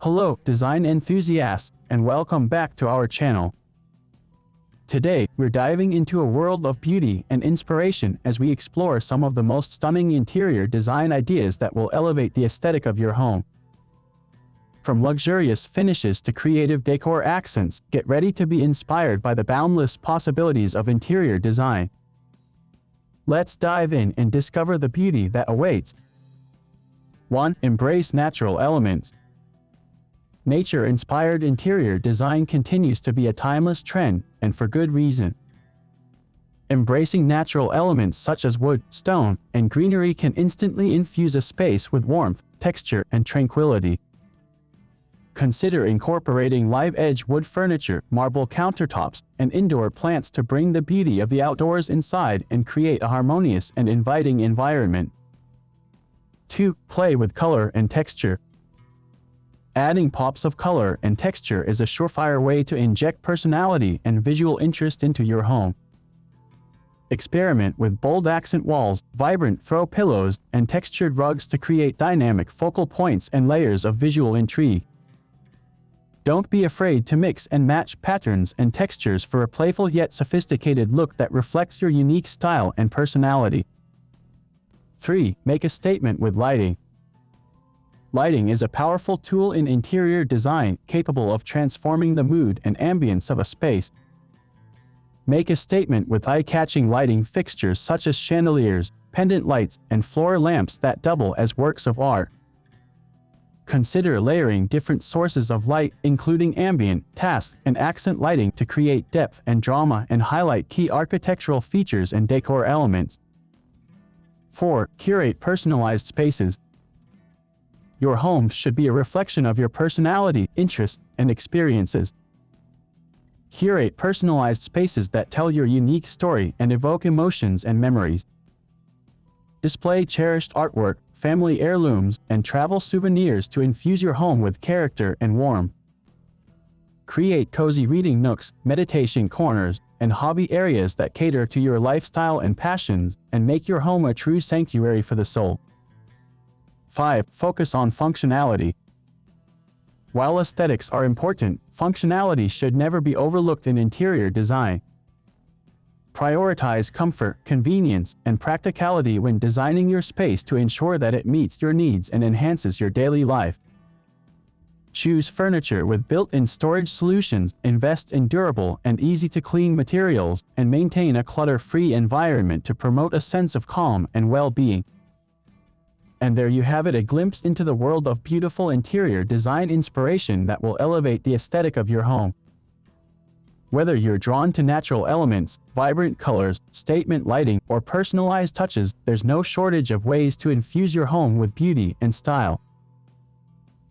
Hello, design enthusiasts, and welcome back to our channel. Today, we're diving into a world of beauty and inspiration as we explore some of the most stunning interior design ideas that will elevate the aesthetic of your home. From luxurious finishes to creative decor accents, get ready to be inspired by the boundless possibilities of interior design. Let's dive in and discover the beauty that awaits. 1. Embrace natural elements. Nature-inspired interior design continues to be a timeless trend, and for good reason. Embracing natural elements such as wood, stone, and greenery can instantly infuse a space with warmth, texture, and tranquility. Consider incorporating live-edge wood furniture, marble countertops, and indoor plants to bring the beauty of the outdoors inside and create a harmonious and inviting environment. 2. Play with color and texture. Adding pops of color and texture is a surefire way to inject personality and visual interest into your home. Experiment with bold accent walls, vibrant throw pillows, and textured rugs to create dynamic focal points and layers of visual intrigue. Don't be afraid to mix and match patterns and textures for a playful yet sophisticated look that reflects your unique style and personality. 3. Make a statement with lighting. Lighting is a powerful tool in interior design, capable of transforming the mood and ambience of a space. Make a statement with eye-catching lighting fixtures such as chandeliers, pendant lights, and floor lamps that double as works of art. Consider layering different sources of light, including ambient, task, and accent lighting to create depth and drama and highlight key architectural features and decor elements. 4. Curate personalized spaces. Your home should be a reflection of your personality, interests, and experiences. Curate personalized spaces that tell your unique story and evoke emotions and memories. Display cherished artwork, family heirlooms, and travel souvenirs to infuse your home with character and warmth. Create cozy reading nooks, meditation corners, and hobby areas that cater to your lifestyle and passions, and make your home a true sanctuary for the soul. 5. Focus on functionality. While aesthetics are important, functionality should never be overlooked in interior design. Prioritize comfort, convenience, and practicality when designing your space to ensure that it meets your needs and enhances your daily life. Choose furniture with built-in storage solutions, invest in durable and easy-to-clean materials, and maintain a clutter-free environment to promote a sense of calm and well-being. And there you have it, a glimpse into the world of beautiful interior design inspiration that will elevate the aesthetic of your home. Whether you're drawn to natural elements, vibrant colors, statement lighting, or personalized touches, there's no shortage of ways to infuse your home with beauty and style.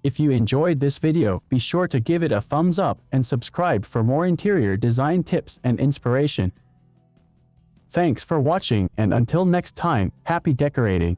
If you enjoyed this video, be sure to give it a thumbs up and subscribe for more interior design tips and inspiration. Thanks for watching, and until next time, happy decorating!